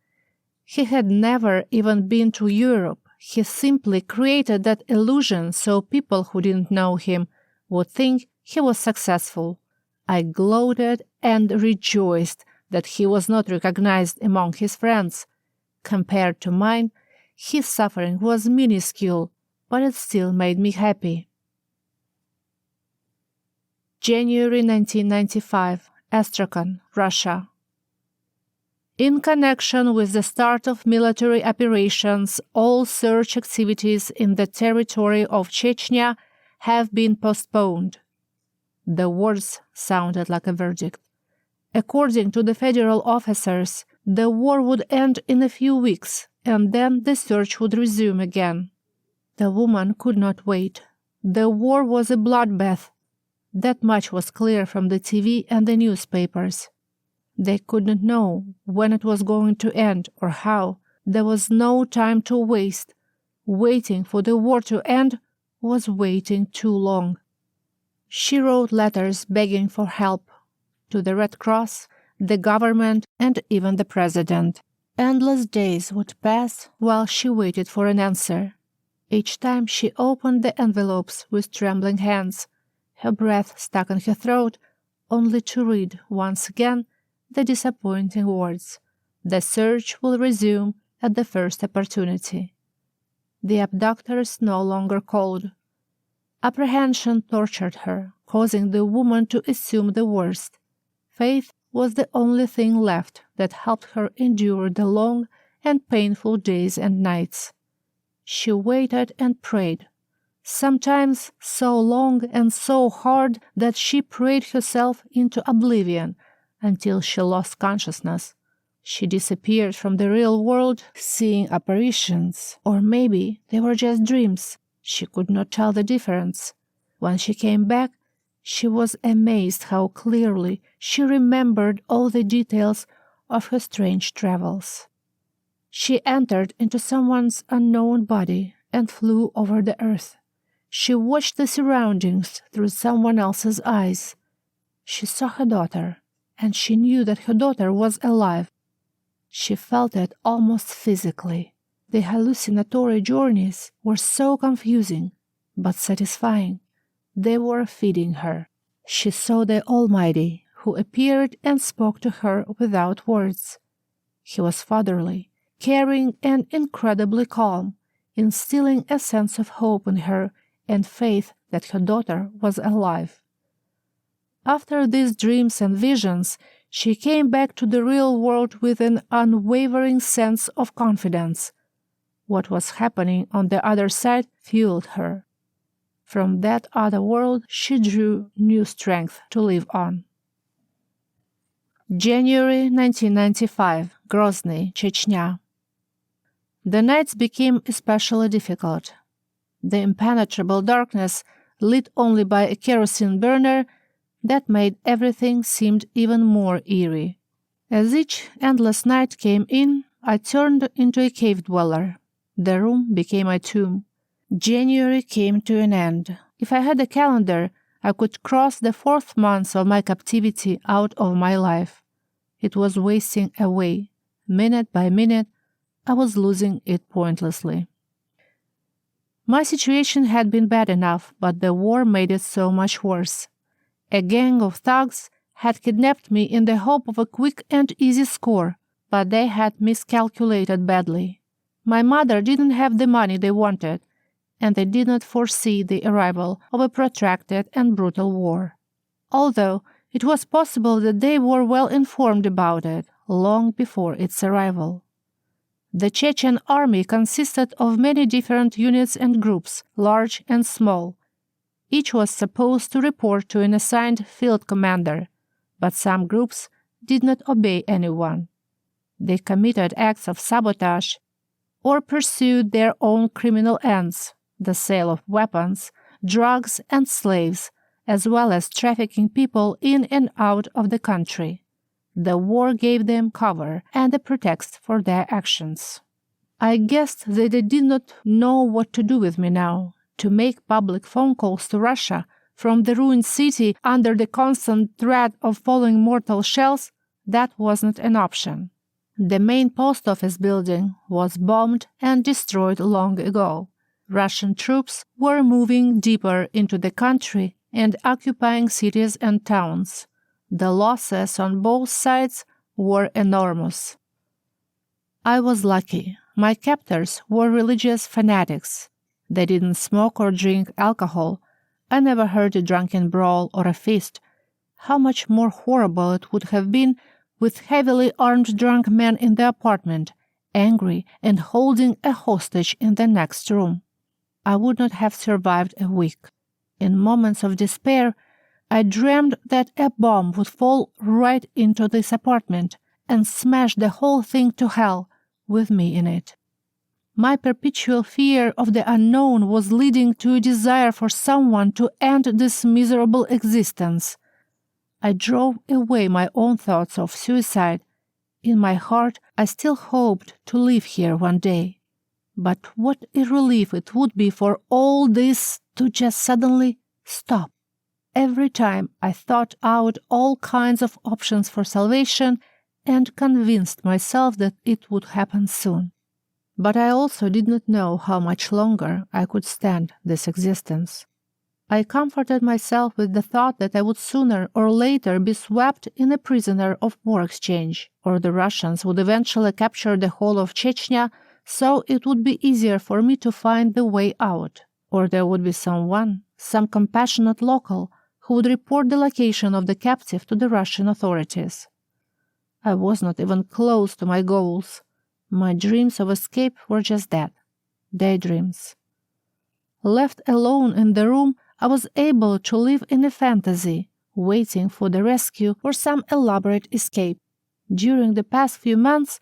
He had never even been to Europe. He simply created that illusion so people who didn't know him would think he was successful. I gloated and rejoiced that he was not recognized among his friends. Compared to mine, his suffering was minuscule, but it still made me happy. January 1995, Astrakhan, Russia. In connection with the start of military operations, all search activities in the territory of Chechnya have been postponed. The words sounded like a verdict. According to the federal officers, the war would end in a few weeks, and then the search would resume again. The woman could not wait. The war was a bloodbath. That much was clear from the TV and the newspapers. They couldn't know when it was going to end or how. There was no time to waste. Waiting for the war to end was waiting too long. She wrote letters begging for help to the Red Cross, the government, and even the president. Endless days would pass while she waited for an answer. Each time she opened the envelopes with trembling hands, her breath stuck in her throat, only to read once again the disappointing words, "The search will resume at the first opportunity." The abductors no longer called. Apprehension tortured her, causing the woman to assume the worst. Faith was the only thing left that helped her endure the long and painful days and nights. She waited and prayed, sometimes so long and so hard that she prayed herself into oblivion until she lost consciousness. She disappeared from the real world, seeing apparitions, or maybe they were just dreams. She could not tell the difference. When she came back, she was amazed how clearly she remembered all the details of her strange travels. She entered into someone's unknown body and flew over the earth. She watched the surroundings through someone else's eyes. She saw her daughter, and she knew that her daughter was alive. She felt it almost physically. The hallucinatory journeys were so confusing, but satisfying. They were feeding her. She saw the Almighty, who appeared and spoke to her without words. He was fatherly, caring, and incredibly calm, instilling a sense of hope in her and faith that her daughter was alive. After these dreams and visions, she came back to the real world with an unwavering sense of confidence. What was happening on the other side fueled her. From that other world, she drew new strength to live on. January 1995, Grozny, Chechnya. The nights became especially difficult. The impenetrable darkness, lit only by a kerosene burner, that made everything seem even more eerie. As each endless night came in, I turned into a cave dweller. The room became a tomb. January came to an end. If I had a calendar, I could cross the 4th month of my captivity out of my life. It was wasting away. Minute by minute, I was losing it pointlessly. My situation had been bad enough, but the war made it so much worse. A gang of thugs had kidnapped me in the hope of a quick and easy score, but they had miscalculated badly. My mother didn't have the money they wanted, and they did not foresee the arrival of a protracted and brutal war. Although it was possible that they were well informed about it long before its arrival. The Chechen army consisted of many different units and groups, large and small. Each was supposed to report to an assigned field commander, but some groups did not obey anyone. They committed acts of sabotage or pursued their own criminal ends, the sale of weapons, drugs, and slaves, as well as trafficking people in and out of the country. The war gave them cover and a pretext for their actions. I guessed that they did not know what to do with me now. To make public phone calls to Russia from the ruined city under the constant threat of falling mortal shells, that wasn't an option. The main post office building was bombed and destroyed long ago. Russian troops were moving deeper into the country and occupying cities and towns. The losses on both sides were enormous. I was lucky. My captors were religious fanatics. They didn't smoke or drink alcohol. I never heard a drunken brawl or a feast. How much more horrible it would have been with heavily armed drunk men in the apartment, angry and holding a hostage in the next room. I would not have survived a week. In moments of despair, I dreamed that a bomb would fall right into this apartment and smash the whole thing to hell with me in it. My perpetual fear of the unknown was leading to a desire for someone to end this miserable existence. I drove away my own thoughts of suicide. In my heart, I still hoped to live here one day. But what a relief it would be for all this to just suddenly stop. Every time I thought out all kinds of options for salvation and convinced myself that it would happen soon. But I also did not know how much longer I could stand this existence. I comforted myself with the thought that I would sooner or later be swept in a prisoner of war exchange, or the Russians would eventually capture the whole of Chechnya, so it would be easier for me to find the way out, or there would be someone, some compassionate local, who would report the location of the captive to the Russian authorities. I was not even close to my goals. My dreams of escape were just that, daydreams. Left alone in the room, I was able to live in a fantasy, waiting for the rescue or some elaborate escape. During the past few months,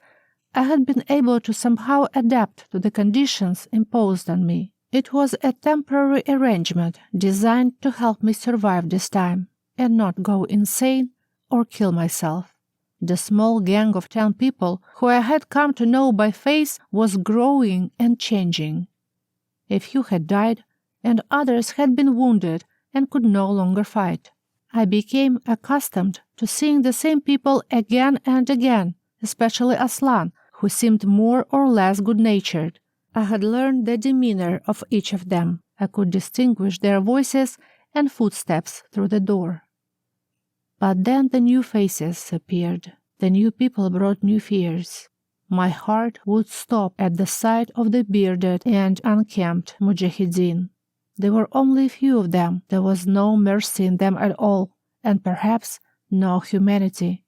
I had been able to somehow adapt to the conditions imposed on me. It was a temporary arrangement designed to help me survive this time and not go insane or kill myself. The small gang of 10 people who I had come to know by face was growing and changing. A few had died, and others had been wounded and could no longer fight. I became accustomed to seeing the same people again and again, especially Aslan, who seemed more or less good-natured. I had learned the demeanor of each of them. I could distinguish their voices and footsteps through the door. But then the new faces appeared. The new people brought new fears. My heart would stop at the sight of the bearded and unkempt mujahideen. There were only a few of them. There was no mercy in them at all, and perhaps no humanity.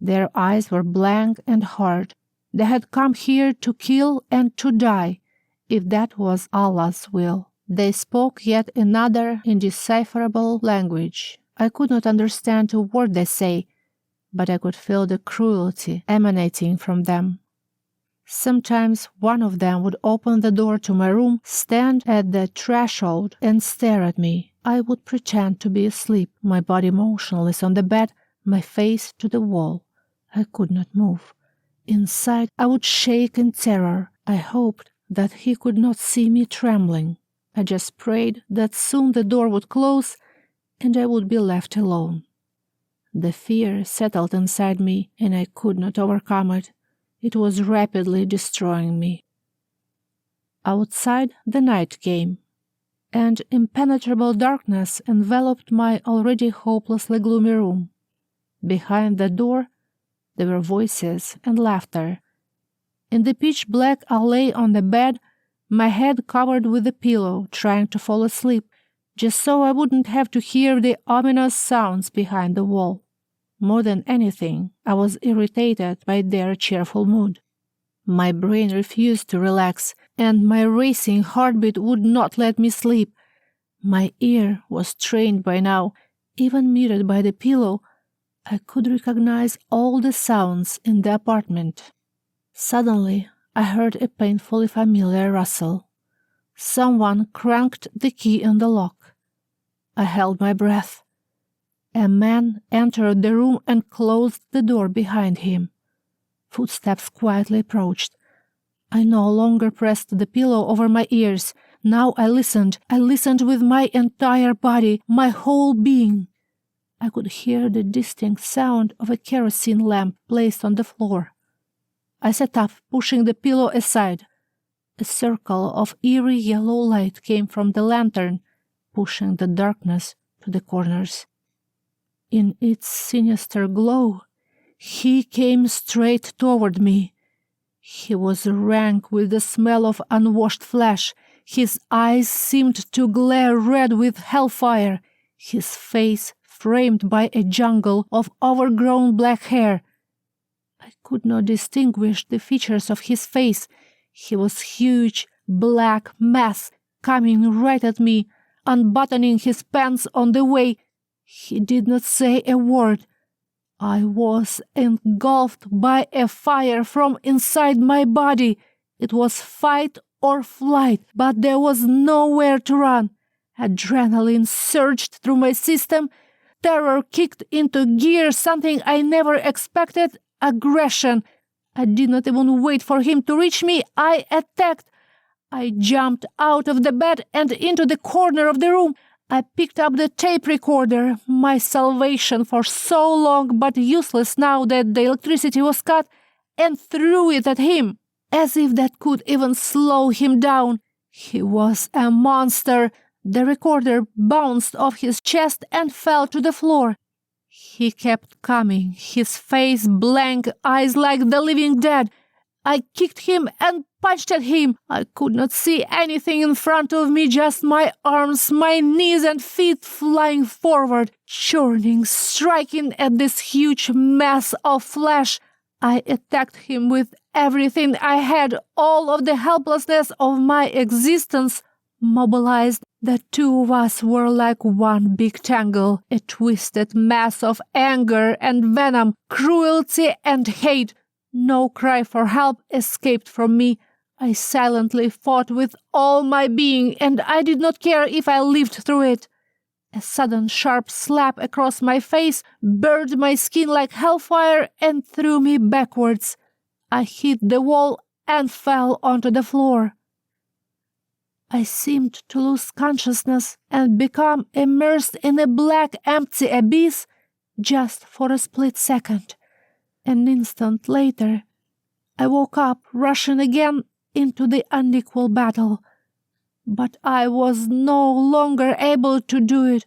Their eyes were blank and hard. They had come here to kill and to die, if that was Allah's will. They spoke yet another indecipherable language. I could not understand a word they say, but I could feel the cruelty emanating from them. Sometimes one of them would open the door to my room, stand at the threshold, and stare at me. I would pretend to be asleep, my body motionless on the bed, my face to the wall. I could not move. Inside, I would shake in terror. I hoped that he could not see me trembling. I just prayed that soon the door would close and I would be left alone. The fear settled inside me, and I could not overcome it. It was rapidly destroying me. Outside, the night came, and impenetrable darkness enveloped my already hopelessly gloomy room. Behind the door, there were voices and laughter. In the pitch-black I lay on the bed, my head covered with a pillow, trying to fall asleep, just so I wouldn't have to hear the ominous sounds behind the wall. More than anything, I was irritated by their cheerful mood. My brain refused to relax, and my racing heartbeat would not let me sleep. My ear was trained by now. Even muted by the pillow, I could recognize all the sounds in the apartment. Suddenly, I heard a painfully familiar rustle. Someone cranked the key in the lock. I held my breath. A man entered the room and closed the door behind him. Footsteps quietly approached. I no longer pressed the pillow over my ears. Now I listened. I listened with my entire body, my whole being. I could hear the distinct sound of a kerosene lamp placed on the floor. I sat up, pushing the pillow aside. A circle of eerie yellow light came from the lantern, pushing the darkness to the corners. In its sinister glow, he came straight toward me. He was rank with the smell of unwashed flesh. His eyes seemed to glare red with hellfire. His face framed by a jungle of overgrown black hair. I could not distinguish the features of his face. He was huge, black mass coming right at me, unbuttoning his pants on the way. He did not say a word. I was engulfed by a fire from inside my body. It was fight or flight, but there was nowhere to run. Adrenaline surged through my system. Terror kicked into gear, something I never expected. Aggression. I did not even wait for him to reach me. I attacked. I jumped out of the bed and into the corner of the room. I picked up the tape recorder, my salvation for so long but useless now that the electricity was cut, and threw it at him, as if that could even slow him down. He was a monster. The recorder bounced off his chest and fell to the floor. He kept coming, his face blank, eyes like the living dead. I kicked him and punched at him. I could not see anything in front of me, just my arms, my knees and feet flying forward, churning, striking at this huge mass of flesh. I attacked him with everything I had, all of the helplessness of my existence. Mobilized, the two of us were like one big tangle, a twisted mass of anger and venom, cruelty and hate. No cry for help escaped from me. I silently fought with all my being, and I did not care if I lived through it. A sudden sharp slap across my face burned my skin like hellfire and threw me backwards. I hit the wall and fell onto the floor. I seemed to lose consciousness and become immersed in a black, empty abyss just for a split second. An instant later, I woke up, rushing again into the unequal battle. But I was no longer able to do it.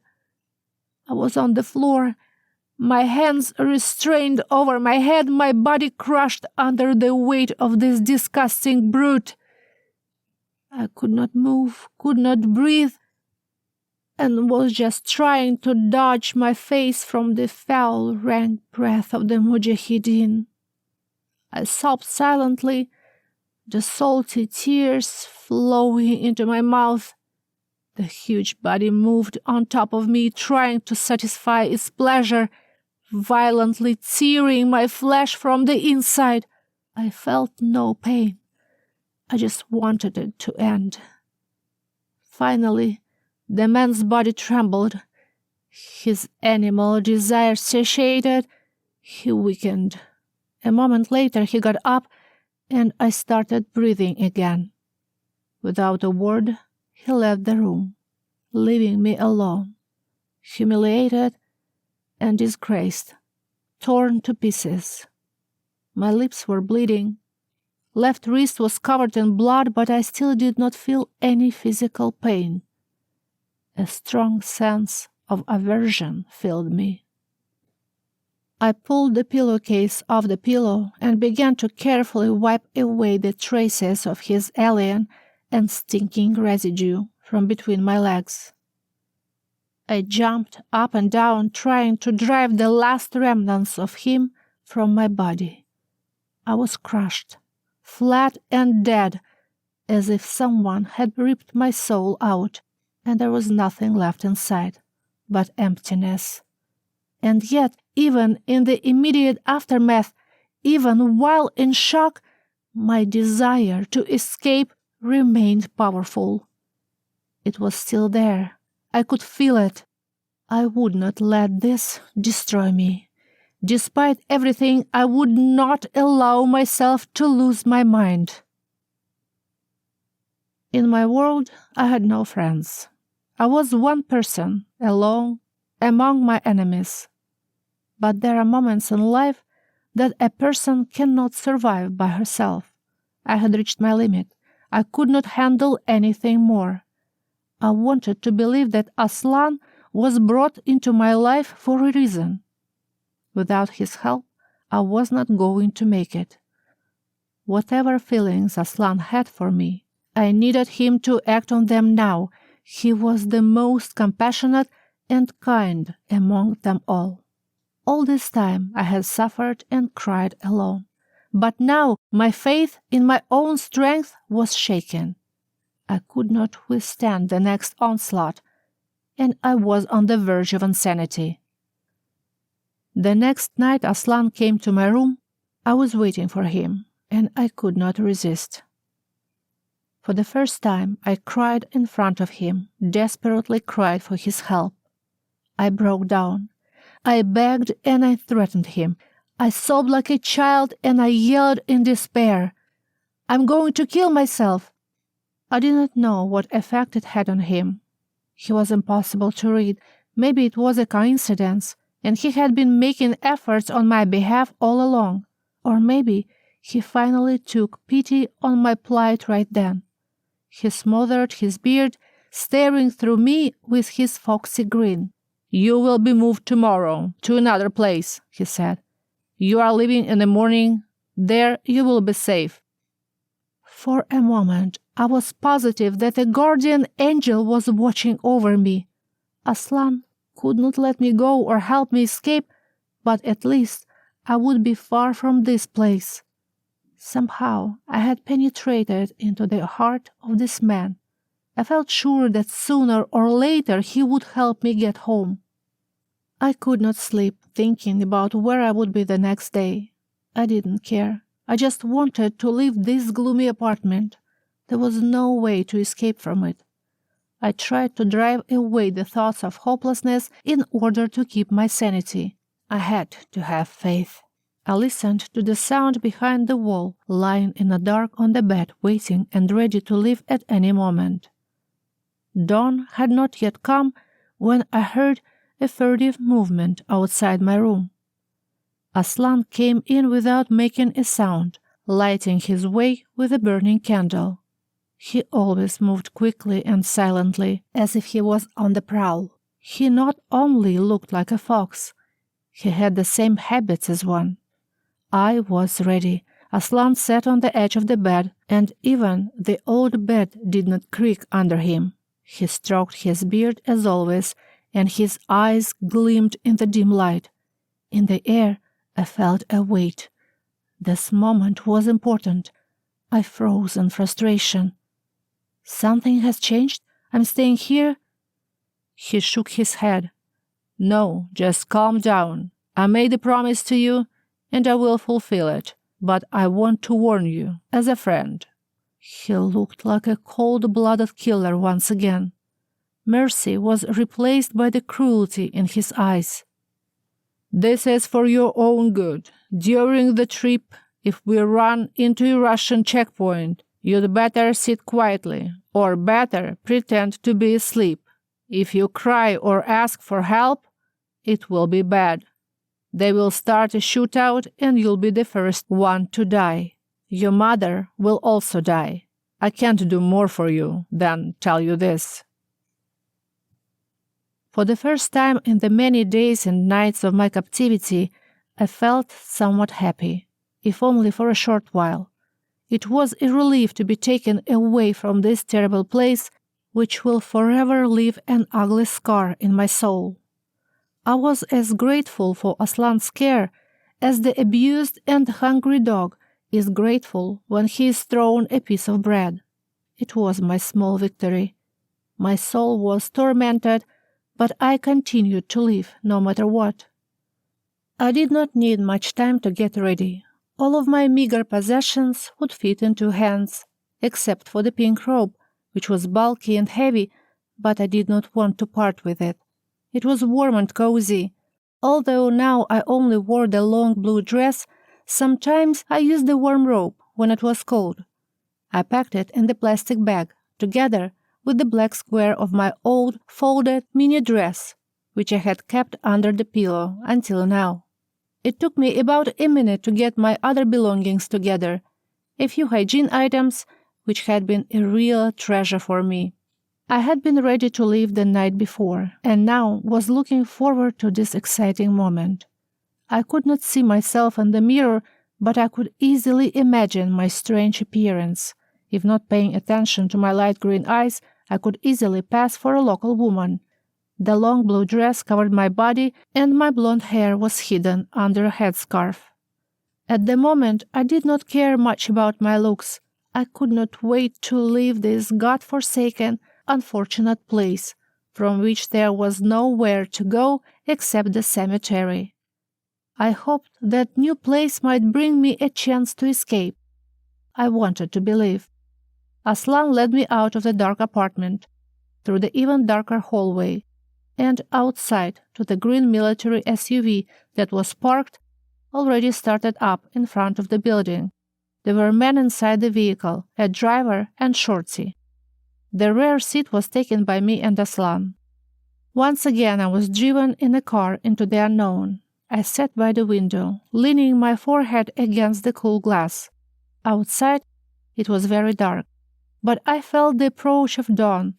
I was on the floor, my hands restrained over my head, my body crushed under the weight of this disgusting brute. I could not move, could not breathe, and was just trying to dodge my face from the foul, rank breath of the mujahideen. I sobbed silently, the salty tears flowing into my mouth. The huge body moved on top of me, trying to satisfy its pleasure, violently tearing my flesh from the inside. I felt no pain. I just wanted it to end. Finally, the man's body trembled. His animal desire satiated. He weakened. A moment later, he got up, and I started breathing again. Without a word, he left the room, leaving me alone, humiliated and disgraced, torn to pieces. My lips were bleeding. Left wrist was covered in blood, but I still did not feel any physical pain. A strong sense of aversion filled me. I pulled the pillowcase off the pillow and began to carefully wipe away the traces of his alien and stinking residue from between my legs. I jumped up and down, trying to drive the last remnants of him from my body. I was crushed, flat and dead, as if someone had ripped my soul out, and there was nothing left inside but emptiness. And yet, even in the immediate aftermath, even while in shock, my desire to escape remained powerful. It was still there. I could feel it. I would not let this destroy me. Despite everything, I would not allow myself to lose my mind. In my world, I had no friends. I was one person, alone, among my enemies. But there are moments in life that a person cannot survive by herself. I had reached my limit. I could not handle anything more. I wanted to believe that Aslan was brought into my life for a reason. Without his help, I was not going to make it. Whatever feelings Aslan had for me, I needed him to act on them now. He was the most compassionate and kind among them all. All this time I had suffered and cried alone. But now my faith in my own strength was shaken. I could not withstand the next onslaught, and I was on the verge of insanity. The next night Aslan came to my room. I was waiting for him, and I could not resist. For the first time, I cried in front of him, desperately cried for his help. I broke down. I begged and I threatened him. I sobbed like a child and I yelled in despair, "I'm going to kill myself." I did not know what effect it had on him. He was impossible to read. Maybe it was a coincidence, and he had been making efforts on my behalf all along. Or maybe he finally took pity on my plight right then. He smothered his beard, staring through me with his foxy grin. "You will be moved tomorrow to another place," he said. "You are leaving in the morning. There you will be safe." For a moment, I was positive that a guardian angel was watching over me. Aslan could not let me go or help me escape, but at least I would be far from this place. Somehow I had penetrated into the heart of this man. I felt sure that sooner or later he would help me get home. I could not sleep thinking about where I would be the next day. I didn't care. I just wanted to leave this gloomy apartment. There was no way to escape from it. I tried to drive away the thoughts of hopelessness in order to keep my sanity. I had to have faith. I listened to the sound behind the wall, lying in the dark on the bed, waiting and ready to leave at any moment. Dawn had not yet come when I heard a furtive movement outside my room. Aslan came in without making a sound, lighting his way with a burning candle. He always moved quickly and silently, as if he was on the prowl. He not only looked like a fox, he had the same habits as one. I was ready. Aslan sat on the edge of the bed, and even the old bed did not creak under him. He stroked his beard as always, and his eyes gleamed in the dim light. In the air, I felt a weight. This moment was important. I froze in frustration. "Something has changed? I'm staying here?" He shook his head. "No, just calm down. I made a promise to you, and I will fulfill it. But I want to warn you, as a friend." He looked like a cold-blooded killer once again. Mercy was replaced by the cruelty in his eyes. "This is for your own good. During the trip, if we run into a Russian checkpoint, you'd better sit quietly, or better pretend to be asleep. If you cry or ask for help, it will be bad. They will start a shootout and you'll be the first one to die. Your mother will also die. I can't do more for you than tell you this." For the first time in the many days and nights of my captivity, I felt somewhat happy, if only for a short while. It was a relief to be taken away from this terrible place, which will forever leave an ugly scar in my soul. I was as grateful for Aslan's care as the abused and hungry dog is grateful when he is thrown a piece of bread. It was my small victory. My soul was tormented, but I continued to live no matter what. I did not need much time to get ready. All of my meager possessions would fit in 2 hands, except for the pink robe, which was bulky and heavy, but I did not want to part with it. It was warm and cozy. Although now I only wore the long blue dress, sometimes I used the warm robe when it was cold. I packed it in the plastic bag, together with the black square of my old, folded mini dress, which I had kept under the pillow until now. It took me about a minute to get my other belongings together, a few hygiene items, which had been a real treasure for me. I had been ready to leave the night before, and now was looking forward to this exciting moment. I could not see myself in the mirror, but I could easily imagine my strange appearance. If not paying attention to my light green eyes, I could easily pass for a local woman. The long blue dress covered my body, and my blonde hair was hidden under a headscarf. At the moment, I did not care much about my looks. I could not wait to leave this god-forsaken, unfortunate place, from which there was nowhere to go except the cemetery. I hoped that new place might bring me a chance to escape. I wanted to believe. Aslan led me out of the dark apartment, through the even darker hallway, and outside to the green military SUV that was parked, already started up in front of the building. There were men inside the vehicle, a driver and Shorty. The rear seat was taken by me and Aslan. Once again I was driven in a car into the unknown. I sat by the window, leaning my forehead against the cool glass. Outside, it was very dark, but I felt the approach of dawn.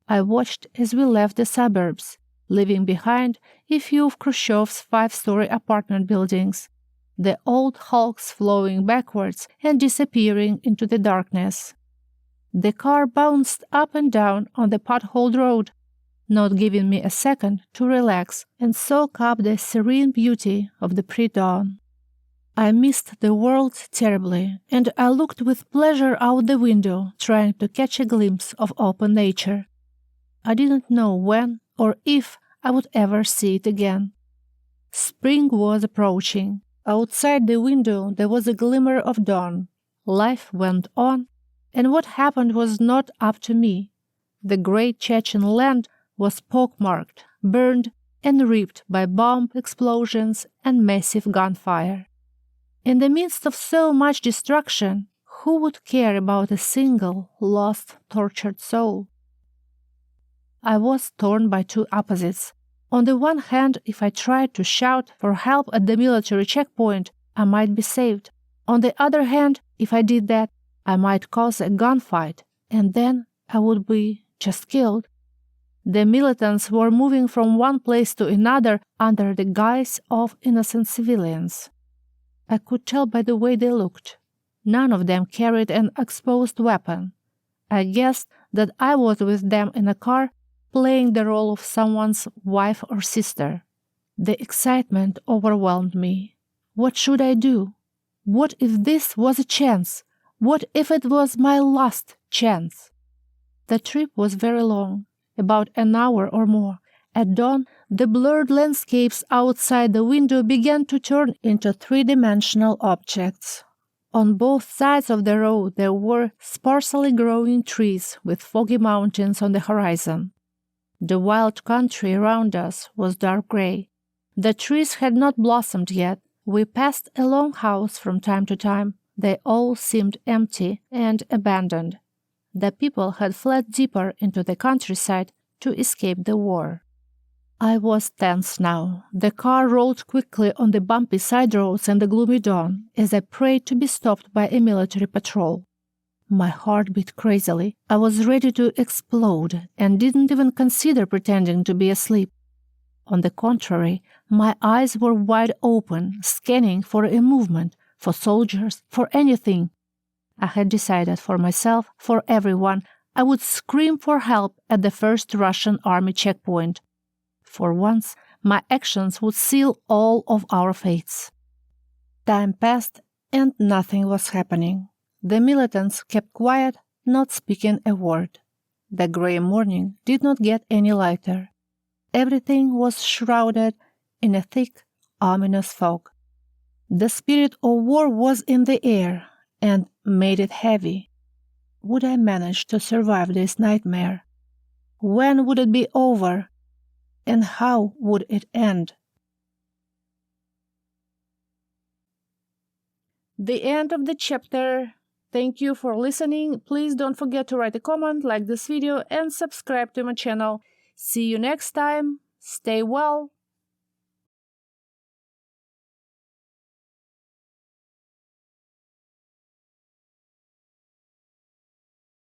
I watched as we left the suburbs, leaving behind a few of Khrushchev's 5-story apartment buildings, the old hulks flowing backwards and disappearing into the darkness. The car bounced up and down on the potholed road, not giving me a second to relax and soak up the serene beauty of the pre-dawn. I missed the world terribly, and I looked with pleasure out the window, trying to catch a glimpse of open nature. I didn't know when or if I would ever see it again. Spring was approaching. Outside the window there was a glimmer of dawn. Life went on, and what happened was not up to me. The great Chechen land was pockmarked, burned, and ripped by bomb explosions and massive gunfire. In the midst of so much destruction, who would care about a single, lost, tortured soul? I was torn by two opposites. On the one hand, if I tried to shout for help at the military checkpoint, I might be saved. On the other hand, if I did that, I might cause a gunfight, and then I would be just killed. The militants were moving from one place to another under the guise of innocent civilians. I could tell by the way they looked. None of them carried an exposed weapon. I guessed that I was with them in a car, playing the role of someone's wife or sister. The excitement overwhelmed me. What should I do? What if this was a chance? What if it was my last chance? The trip was very long, about an hour or more. At dawn, the blurred landscapes outside the window began to turn into three-dimensional objects. On both sides of the road there were sparsely growing trees with foggy mountains on the horizon. The wild country around us was dark gray. The trees had not blossomed yet. We passed a long house from time to time. They all seemed empty and abandoned. The people had fled deeper into the countryside to escape the war. I was tense now. The car rolled quickly on the bumpy side roads in the gloomy dawn as I prayed to be stopped by a military patrol. My heart beat crazily. I was ready to explode and didn't even consider pretending to be asleep. On the contrary, my eyes were wide open, scanning for a movement, for soldiers, for anything. I had decided for myself, for everyone, I would scream for help at the first Russian army checkpoint. For once, my actions would seal all of our fates. Time passed, and nothing was happening. The militants kept quiet, not speaking a word. The gray morning did not get any lighter. Everything was shrouded in a thick, ominous fog. The spirit of war was in the air and made it heavy. Would I manage to survive this nightmare? When would it be over? And how would it end? The end of the chapter. Thank you for listening. Please don't forget to write a comment, like this video, and subscribe to my channel. See you next time. Stay well.